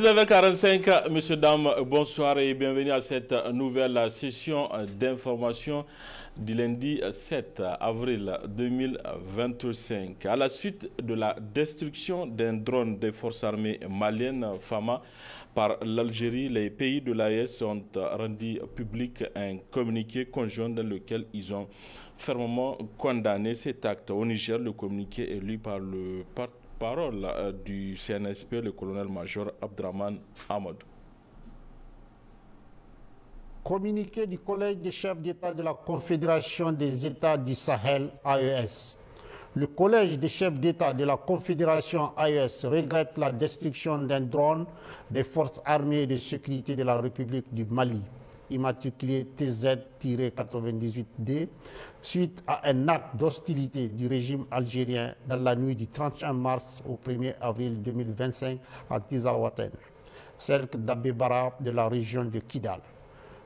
19h45, messieurs, dames, bonsoir et bienvenue à cette nouvelle session d'information du lundi 7 avril 2025. À la suite de la destruction d'un drone des forces armées maliennes, FAMA, par l'Algérie, les pays de l'AES ont rendu public un communiqué conjoint dans lequel ils ont fermement condamné cet acte. Au Niger, le communiqué est lu par le porte-parole du CNSP, le colonel-major Abdraman Ahmad. Communiqué du Collège des chefs d'État de la Confédération des États du Sahel, AES. Le Collège des chefs d'État de la Confédération AES regrette la destruction d'un drone des forces armées et de sécurité de la République du Mali, immatriculé TZ-98D, suite à un acte d'hostilité du régime algérien dans la nuit du 31 mars au 1er avril 2025 à Tizawaten, cercle d'Abebara de la région de Kidal.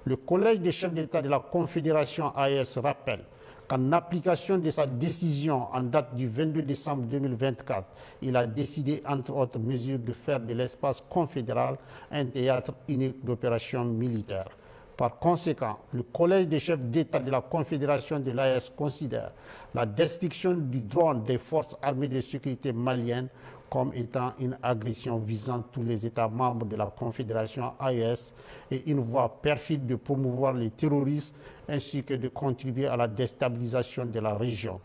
Le Collège des chefs d'État de la Confédération AES rappelle qu'en application de sa décision en date du 22 décembre 2024, il a décidé, entre autres mesures, de faire de l'espace confédéral un théâtre unique d'opérations militaires. Par conséquent, le Collège des chefs d'État de la Confédération de l'AES considère la destruction du drone des forces armées de sécurité maliennes comme étant une agression visant tous les États membres de la Confédération AES et une voie perfide de promouvoir les terroristes ainsi que de contribuer à la déstabilisation de la région.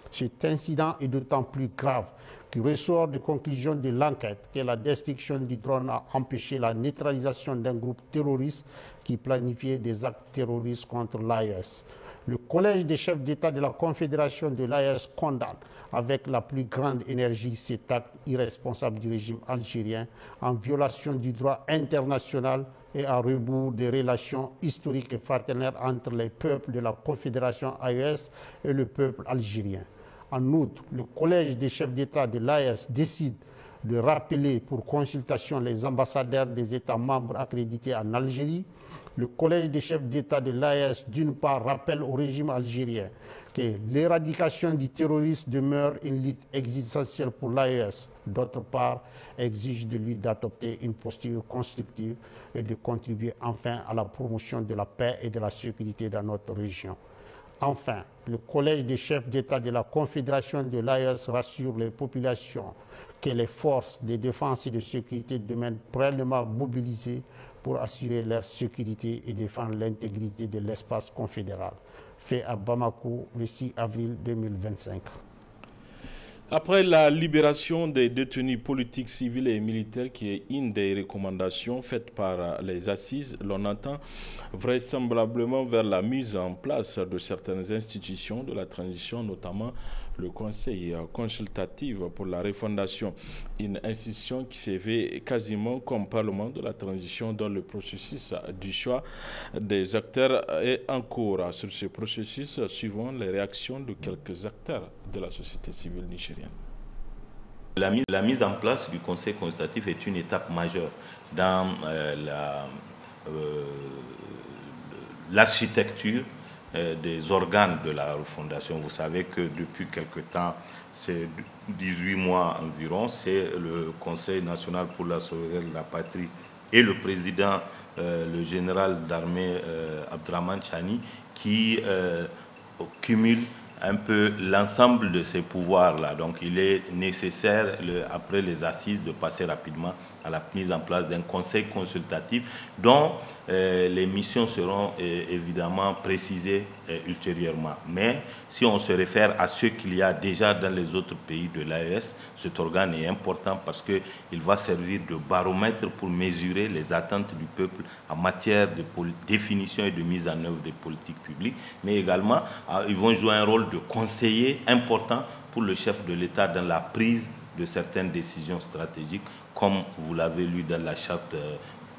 Cet incident est d'autant plus grave qu'il ressort des conclusions de l'enquête que la destruction du drone a empêché la neutralisation d'un groupe terroriste qui planifiait des actes terroristes contre l'AES. Le Collège des chefs d'État de la Confédération de l'AES condamne avec la plus grande énergie cet acte irresponsable du régime algérien en violation du droit international et à rebours des relations historiques et fraternelles entre les peuples de la Confédération AES et le peuple algérien. En outre, le Collège des chefs d'État de l'AES décide de rappeler pour consultation les ambassadeurs des États membres accrédités en Algérie. Le Collège des chefs d'État de l'AES, d'une part, rappelle au régime algérien que l'éradication du terrorisme demeure une lutte existentielle pour l'AES. D'autre part, exige de lui d'adopter une posture constructive et de contribuer enfin à la promotion de la paix et de la sécurité dans notre région. Enfin, le Collège des chefs d'État de la Confédération de l'AES rassure les populations que les forces de défense et de sécurité demeurent pleinement mobilisées pour assurer leur sécurité et défendre l'intégrité de l'espace confédéral. Fait à Bamako le 6 avril 2025. Après la libération des détenus politiques, civils et militaires, qui est une des recommandations faites par les assises, l'on entend vraisemblablement vers la mise en place de certaines institutions de la transition, notamment le Conseil consultatif pour la refondation, une institution qui s'est vue quasiment comme parlement de la transition dans le processus du choix des acteurs est en cours. Sur ce processus, suivant les réactions de quelques acteurs de la société civile nigérienne. La mise en place du Conseil consultatif est une étape majeure dans l'architecture des organes de la refondation. Vous savez que depuis quelque temps, c'est 18 mois environ, c'est le Conseil national pour la sauvegarde de la patrie et le président, le général d'armée Abdraman Chani, qui cumule un peu l'ensemble de ces pouvoirs-là. Donc il est nécessaire, après les assises, de passer rapidement à la mise en place d'un conseil consultatif dont les missions seront évidemment précisées ultérieurement. Mais si on se réfère à ce qu'il y a déjà dans les autres pays de l'AES, cet organe est important parce qu'il va servir de baromètre pour mesurer les attentes du peuple en matière de définition et de mise en œuvre des politiques publiques, mais également ils vont jouer un rôle de conseiller important pour le chef de l'État dans la prise de certaines décisions stratégiques, comme vous l'avez lu dans la charte,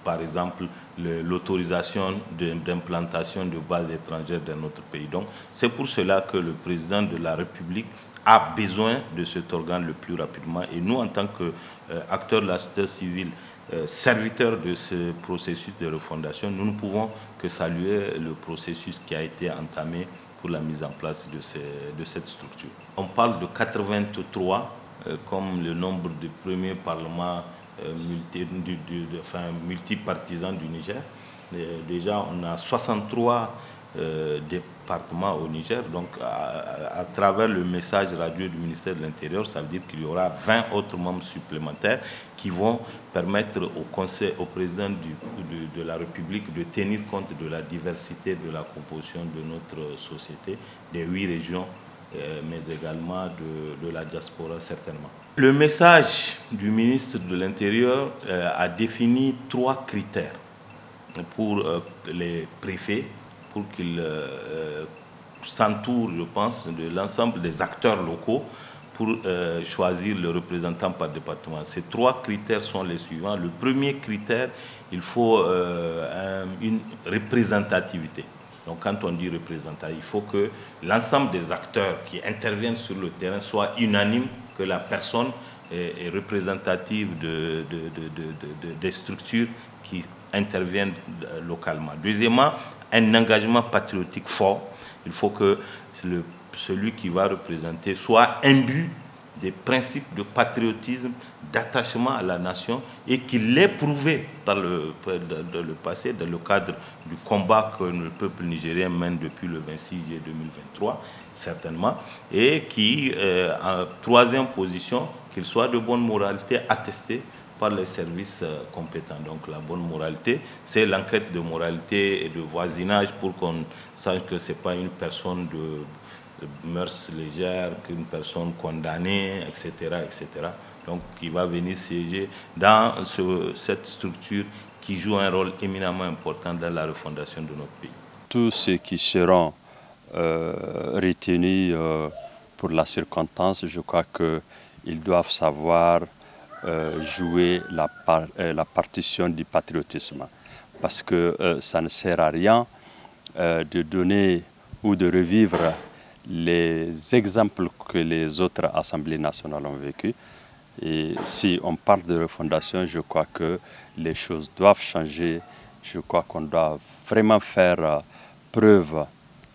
par exemple, l'autorisation d'implantation de bases étrangères dans notre pays. Donc, c'est pour cela que le président de la République a besoin de cet organe le plus rapidement. Et nous, en tant qu'acteurs de la société civile, serviteurs de ce processus de refondation, nous ne pouvons que saluer le processus qui a été entamé pour la mise en place de cette structure. On parle de 83 comme le nombre de premiers parlements multipartisan du Niger. Déjà, on a 63 départements au Niger. Donc, à travers le message radio du ministère de l'Intérieur, ça veut dire qu'il y aura 20 autres membres supplémentaires qui vont permettre au président de la République de tenir compte de la diversité de la composition de notre société, des 8 régions, mais également de la diaspora certainement. Le message du ministre de l'Intérieur a défini 3 critères pour les préfets, pour qu'ils s'entourent, je pense, de l'ensemble des acteurs locaux pour choisir le représentant par département. Ces 3 critères sont les suivants. Le premier critère, il faut une représentativité. Donc quand on dit représentatif, il faut que l'ensemble des acteurs qui interviennent sur le terrain soient unanimes que la personne est représentative des structures qui interviennent localement. Deuxièmement, un engagement patriotique fort. Il faut que celui qui va représenter soit imbu des principes de patriotisme, d'attachement à la nation et qu'il l'ait prouvé dans le passé, dans le cadre du combat que le peuple nigérien mène depuis le 26 juillet 2023, certainement, et qui, en 3e position, qu'il soit de bonne moralité attesté par les services compétents. Donc la bonne moralité, c'est l'enquête de moralité et de voisinage pour qu'on sache que ce n'est pas une personne de mœurs légères, qu'une personne condamnée, etc., etc. Donc qui va venir siéger dans cette structure qui joue un rôle éminemment important dans la refondation de notre pays. Tous ceux qui seront retenus pour la circonstance, je crois qu'ils doivent savoir jouer la partition du patriotisme. Parce que ça ne sert à rien de donner ou de revivre les exemples que les autres assemblées nationales ont vécu. Et si on parle de refondation, je crois que les choses doivent changer. Je crois qu'on doit vraiment faire preuve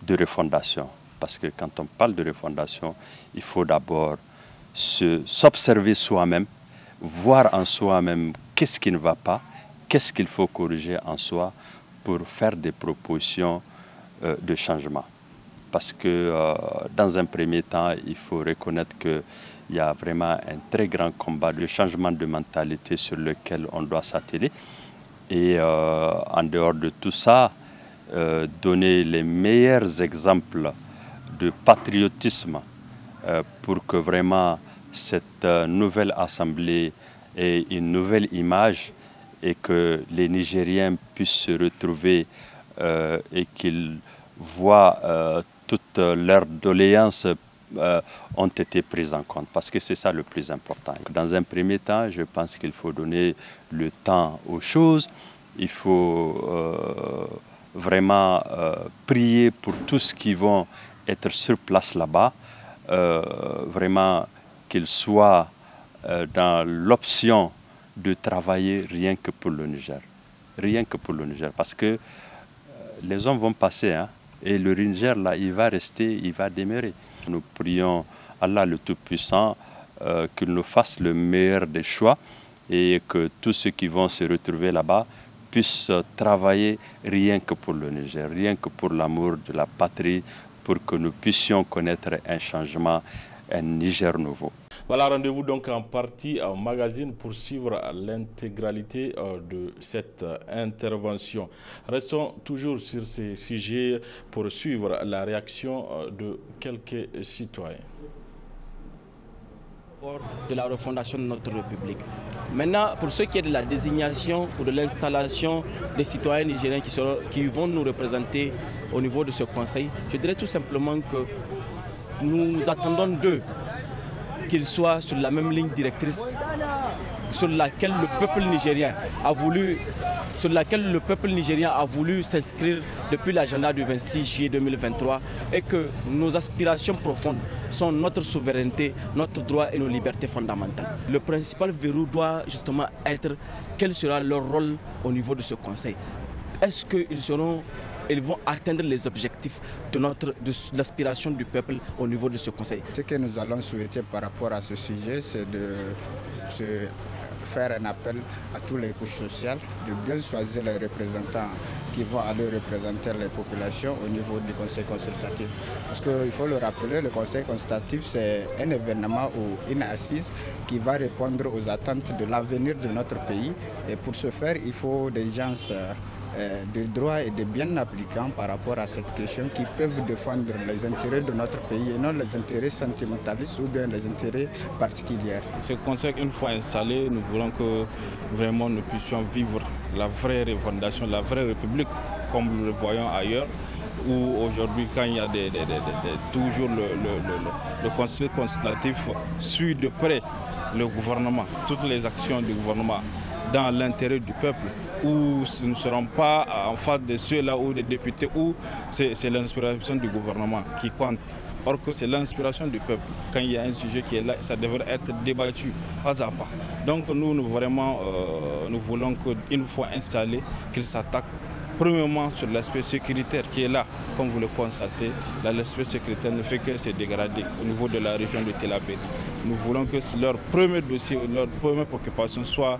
de refondation. Parce que quand on parle de refondation, il faut d'abord s'observer soi-même, voir en soi-même qu'est-ce qui ne va pas, qu'est-ce qu'il faut corriger en soi pour faire des propositions de changement. Parce que dans un premier temps, il faut reconnaître qu'il y a vraiment un très grand combat de changement de mentalité sur lequel on doit s'atteler. Et en dehors de tout ça, donner les meilleurs exemples de patriotisme pour que vraiment cette nouvelle assemblée ait une nouvelle image et que les Nigériens puissent se retrouver et qu'ils voient toutes leurs doléances ont été prises en compte, parce que c'est ça le plus important. Dans un premier temps, je pense qu'il faut donner le temps aux choses, il faut vraiment prier pour tous qui vont être sur place là-bas, vraiment qu'ils soient dans l'option de travailler rien que pour le Niger. Rien que pour le Niger, parce que les hommes vont passer, hein, et le Niger, là, il va rester, il va demeurer. Nous prions Allah le Tout-Puissant qu'il nous fasse le meilleur des choix et que tous ceux qui vont se retrouver là-bas puissent travailler rien que pour le Niger, rien que pour l'amour de la patrie, pour que nous puissions connaître un changement, un Niger nouveau. Voilà, rendez-vous donc en partie au magazine pour suivre l'intégralité de cette intervention. Restons toujours sur ces sujets pour suivre la réaction de quelques citoyens. De la refondation de notre République. Maintenant, pour ce qui est de la désignation ou de l'installation des citoyens nigériens qui vont nous représenter au niveau de ce conseil, je dirais tout simplement que nous attendons d'eux qu'ils soient sur la même ligne directrice sur laquelle le peuple nigérien a voulu s'inscrire depuis l'agenda du 26 juillet 2023 et que nos aspirations profondes sont notre souveraineté, notre droit et nos libertés fondamentales. Le principal verrou doit justement être quel sera leur rôle au niveau de ce conseil. Est-ce qu'ils vont atteindre les objectifs de l'aspiration du peuple au niveau de ce conseil? Ce que nous allons souhaiter par rapport à ce sujet, c'est de se faire un appel à toutes les couches sociales de bien choisir les représentants qui vont aller représenter les populations au niveau du conseil consultatif. Parce qu'il faut le rappeler, le conseil consultatif, c'est un événement ou une assise qui va répondre aux attentes de l'avenir de notre pays. Et pour ce faire, il faut des gens de droit et de bien appliquants par rapport à cette question qui peuvent défendre les intérêts de notre pays et non les intérêts sentimentalistes ou bien les intérêts particuliers. Ce conseil, une fois installé, nous voulons que vraiment nous puissions vivre la vraie refondation, la vraie république, comme nous le voyons ailleurs, où aujourd'hui, quand il y a toujours le conseil consultatif suit de près le gouvernement, toutes les actions du gouvernement dans l'intérêt du peuple, où ce ne seront pas en face de ceux-là ou des députés, où c'est l'inspiration du gouvernement qui compte. Or que c'est l'inspiration du peuple. Quand il y a un sujet qui est là, ça devrait être débattu pas à pas. Donc nous voulons qu'une fois installé, qu'il s'attaque premièrement sur l'aspect sécuritaire qui est là. Comme vous le constatez, l'aspect sécuritaire ne fait que se dégrader au niveau de la région de Tillabéri. Nous voulons que leur premier dossier, leur première préoccupation soit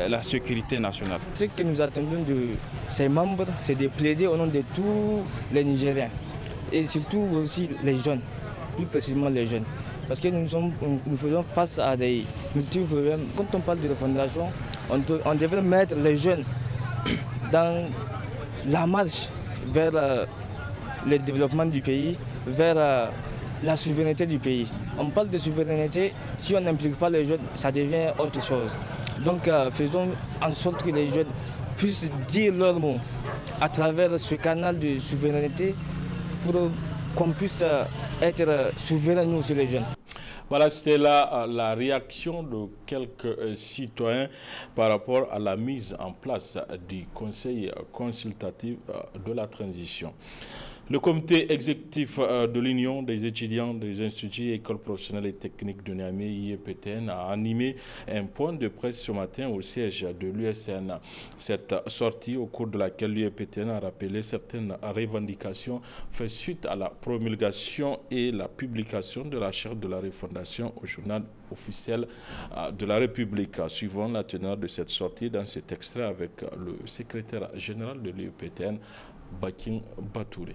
la sécurité nationale. Ce que nous attendons de ces membres, c'est de plaider au nom de tous les Nigériens et surtout aussi les jeunes, plus précisément les jeunes. Parce que nous faisons face à des multiples problèmes. Quand on parle de refondation, on devrait mettre les jeunes dans la marche vers le développement du pays, vers la souveraineté du pays. On parle de souveraineté, si on n'implique pas les jeunes, ça devient autre chose. Donc faisons en sorte que les jeunes puissent dire leurs mots à travers ce canal de souveraineté pour qu'on puisse être souverains nous aussi les jeunes. Voilà, c'est la réaction de quelques citoyens par rapport à la mise en place du conseil consultatif de la transition. Le comité exécutif de l'Union des étudiants des instituts et écoles professionnelles et techniques de Niamey, IEPTN, a animé un point de presse ce matin au siège de l'USN. Cette sortie, au cours de laquelle l'IEPTN a rappelé certaines revendications, fait suite à la promulgation et la publication de la charte de la refondation au journal officiel de la République. Suivant la teneur de cette sortie dans cet extrait avec le secrétaire général de l'IEPTN, Bakin Batouré.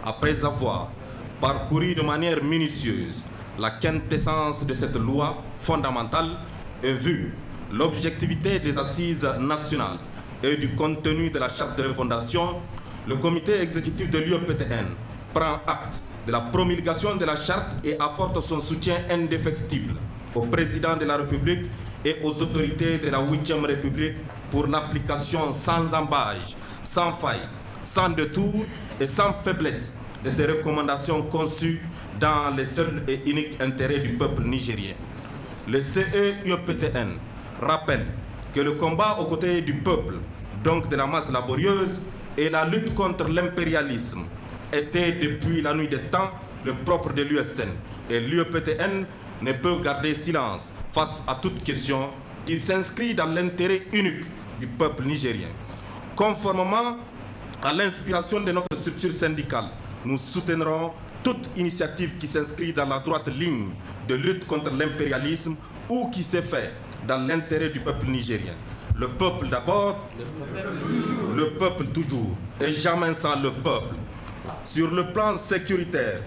Après avoir parcouru de manière minutieuse la quintessence de cette loi fondamentale et vu l'objectivité des assises nationales et du contenu de la charte de refondation, le comité exécutif de l'UEPTN prend acte de la promulgation de la charte et apporte son soutien indéfectible au président de la République et aux autorités de la 8e République pour l'application sans embâche, sans faille, sans détour et sans faiblesse de ces recommandations conçues dans les seuls et uniques intérêts du peuple nigérien. Le CEUPTN rappelle que le combat aux côtés du peuple, donc de la masse laborieuse, et la lutte contre l'impérialisme était depuis la nuit des temps le propre de l'USN. Et l'UEPTN ne peut garder silence face à toute question qui s'inscrit dans l'intérêt unique du peuple nigérien. Conformément à l'inspiration de notre structure syndicale, nous soutiendrons toute initiative qui s'inscrit dans la droite ligne de lutte contre l'impérialisme ou qui s'est fait dans l'intérêt du peuple nigérien. Le peuple d'abord, le peuple toujours, et jamais sans le peuple. Sur le plan sécuritaire,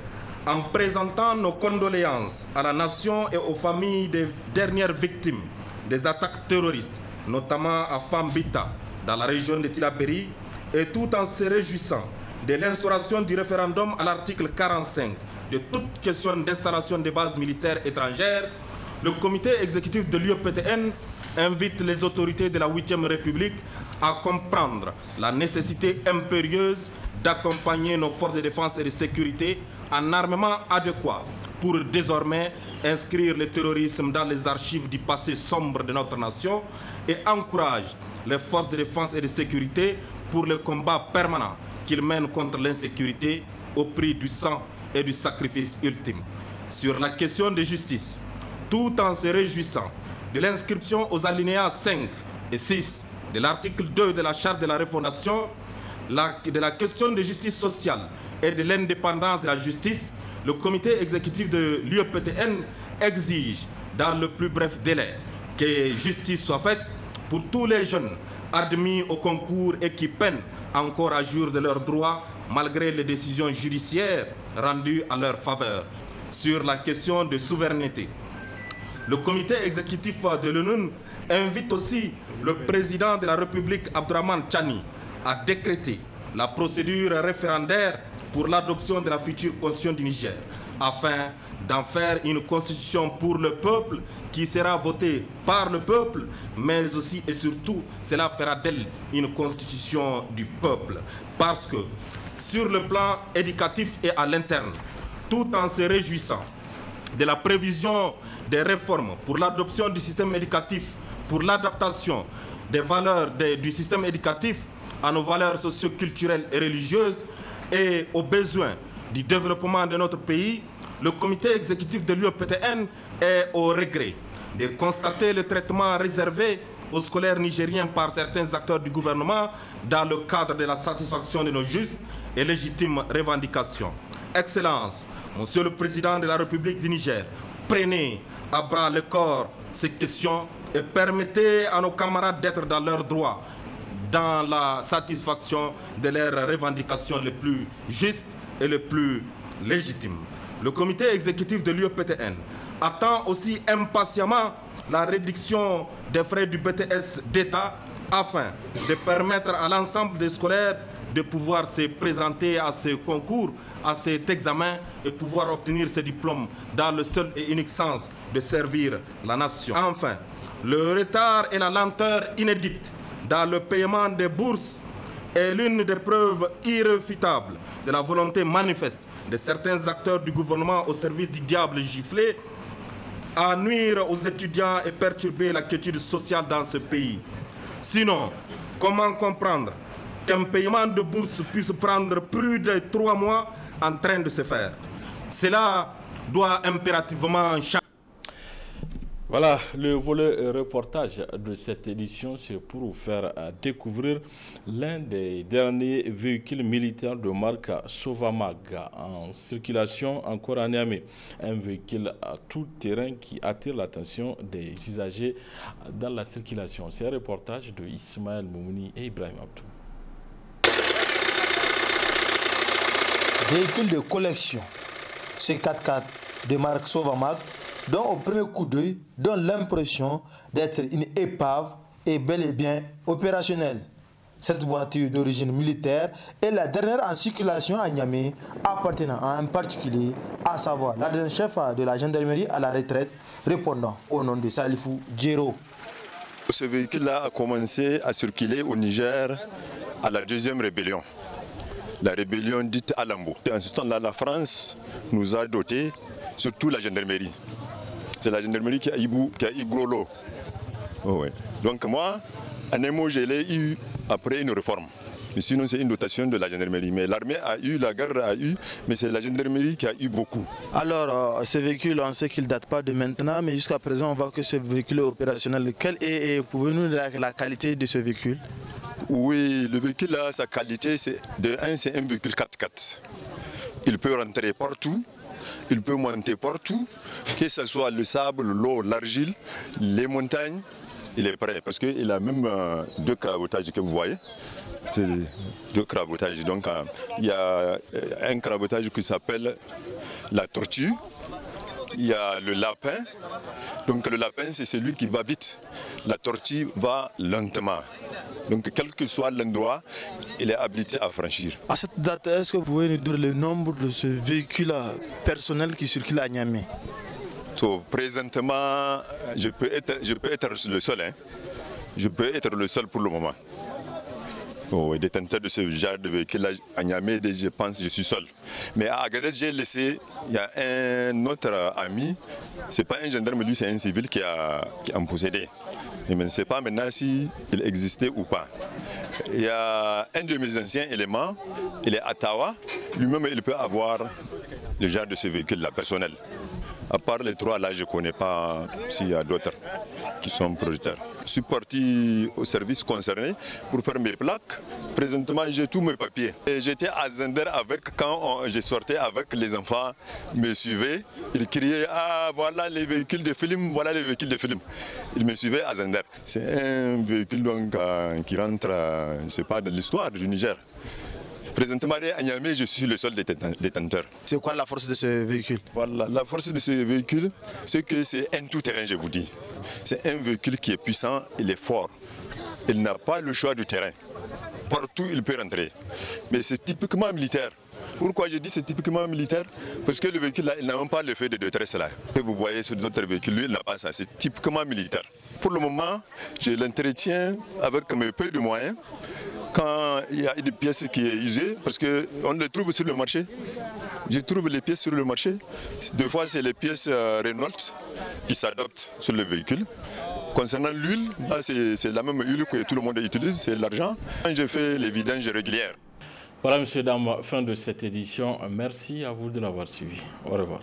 en présentant nos condoléances à la nation et aux familles des dernières victimes des attaques terroristes, notamment à Fambita, dans la région de Tillabéri, et tout en se réjouissant de l'instauration du référendum à l'article 45 de toute question d'installation de bases militaires étrangères, le comité exécutif de l'UEPTN invite les autorités de la 8e République à comprendre la nécessité impérieuse d'accompagner nos forces de défense et de sécurité en armement adéquat pour désormais inscrire le terrorisme dans les archives du passé sombre de notre nation et encourage les forces de défense et de sécurité pour le combat permanent qu'ils mènent contre l'insécurité au prix du sang et du sacrifice ultime. Sur la question de justice, tout en se réjouissant de l'inscription aux alinéas 5 et 6 de l'article 2 de la charte de la refondation, de la question de justice sociale et de l'indépendance de la justice, le comité exécutif de l'UEPTN exige, dans le plus bref délai, que justice soit faite pour tous les jeunes admis au concours et qui peinent encore à jouir de leurs droits malgré les décisions judiciaires rendues en leur faveur. Sur la question de souveraineté, le comité exécutif de l'ONU invite aussi le président de la République Abdourahmane Tchani à décréter la procédure référendaire pour l'adoption de la future constitution du Niger, afin d'en faire une constitution pour le peuple qui sera votée par le peuple, mais aussi et surtout, cela fera d'elle une constitution du peuple. Parce que sur le plan éducatif et à l'interne, tout en se réjouissant de la prévision des réformes pour l'adoption du système éducatif, pour l'adaptation des valeurs du système éducatif à nos valeurs socio-culturelles et religieuses et aux besoins du développement de notre pays, le comité exécutif de l'UEPTN est au regret de constater le traitement réservé aux scolaires nigériens par certains acteurs du gouvernement dans le cadre de la satisfaction de nos justes et légitimes revendications. Excellence, Monsieur le Président de la République du Niger, prenez à bras le corps ces questions et permettez à nos camarades d'être dans leurs droits, dans la satisfaction de leurs revendications les plus justes et les plus légitimes. Le comité exécutif de l'UEPTN attend aussi impatiemment la réduction des frais du BTS d'État afin de permettre à l'ensemble des scolaires de pouvoir se présenter à ce concours, à cet examen et pouvoir obtenir ce diplôme dans le seul et unique sens de servir la nation. Enfin, le retard et la lenteur inédite dans le paiement des bourses est l'une des preuves irréfutables de la volonté manifeste de certains acteurs du gouvernement au service du diable giflé à nuire aux étudiants et perturber la quiétude sociale dans ce pays. Sinon, comment comprendre qu'un paiement de bourse puisse prendre plus de 3 mois en train de se faire? Cela doit impérativement changer. Voilà, le volet reportage de cette édition, c'est pour vous faire découvrir l'un des derniers véhicules militaires de marque Sovamag en circulation encore à Niamey. Un véhicule à tout terrain qui attire l'attention des usagers dans la circulation. C'est un reportage de Ismaël Moumouni et Ibrahim Abdou. Véhicule de collection, ce 4x4 de marque Sovamag, dont au premier coup d'œil donne l'impression d'être une épave et bel et bien opérationnelle. Cette voiture d'origine militaire est la dernière en circulation à Niamey, appartenant à un particulier, à savoir l'adjudant-chef de la gendarmerie à la retraite, répondant au nom de Salifou Djero. Ce véhicule-là a commencé à circuler au Niger à la deuxième rébellion, la rébellion dite Alambo. En ce temps-là, la France nous a doté, surtout la gendarmerie. C'est la gendarmerie qui a eu gros lot. Oh ouais. Donc moi, en un mot, je l'ai eu après une réforme. Mais sinon, c'est une dotation de la gendarmerie. Mais l'armée a eu, la garde a eu, mais c'est la gendarmerie qui a eu beaucoup. Alors, ce véhicule, on sait qu'il ne date pas de maintenant, mais jusqu'à présent, on voit que ce véhicule est opérationnel. Quelle est, pouvez-vous nous dire la qualité de ce véhicule? Oui, le véhicule, là, sa qualité, c'est un véhicule 4x4. Il peut rentrer partout. Il peut monter partout, que ce soit le sable, l'eau, l'argile, les montagnes, il est prêt parce qu'il a même 2 crabotages que vous voyez. C'est 2 crabotages. Donc il y a un crabotage qui s'appelle la tortue, il y a le lapin. Donc le lapin, c'est celui qui va vite. La tortue va lentement. Donc quel que soit l'endroit, il est habilité à franchir. À cette date, est-ce que vous pouvez nous dire le nombre de ce véhicule personnel qui circule à Niamey? Présentement, je peux être le seul. Hein. Je peux être le seul pour le moment. Détenteur de ce genre de véhicule à Niamey, je pense que je suis seul. Mais à Agadez, j'ai laissé, il y a un autre ami, ce n'est pas un gendarme, lui c'est un civil qui en possédait. Mais je ne sais pas maintenant s'il existait ou pas. Il y a un de mes anciens éléments, il est à Tawa, lui-même il peut avoir le genre de ce véhicule-là, personnel. À part les 3 là, je ne connais pas s'il y a d'autres. qui sont prioritaires. Je suis parti au service concerné pour faire mes plaques. Présentement, j'ai tous mes papiers. J'étais à Zender quand je sortais avec les enfants, me suivaient. Ils criaient « Ah, voilà les véhicules de film, voilà les véhicules de film ». Ils me suivaient à Zender. C'est un véhicule donc, qui rentre, je sais pas, dans l'histoire du Niger. Présentement, à Niamey, je suis le seul détenteur. C'est quoi la force de ce véhicule? Voilà, la force de ce véhicule, c'est que c'est un tout-terrain, je vous dis. C'est un véhicule qui est puissant, il est fort. Il n'a pas le choix du terrain. Partout, il peut rentrer. Mais c'est typiquement militaire. Pourquoi je dis c'est typiquement militaire? Parce que le véhicule là, il n'a même pas le feu de détresse là. Que vous voyez sur d'autres véhicules, lui, il n'a pas ça. C'est typiquement militaire. Pour le moment, je l'entretiens avec mes peu de moyens. Quand il y a une pièce qui est usée, parce qu'on le trouve sur le marché. Je trouve les pièces sur le marché. Des fois, c'est les pièces Renault qui s'adaptent sur le véhicule. Concernant l'huile, c'est la même huile que tout le monde utilise, c'est l'argent. Je fais les vidanges régulières. Voilà, messieurs, dames, fin de cette édition. Merci à vous de l'avoir suivi. Au revoir.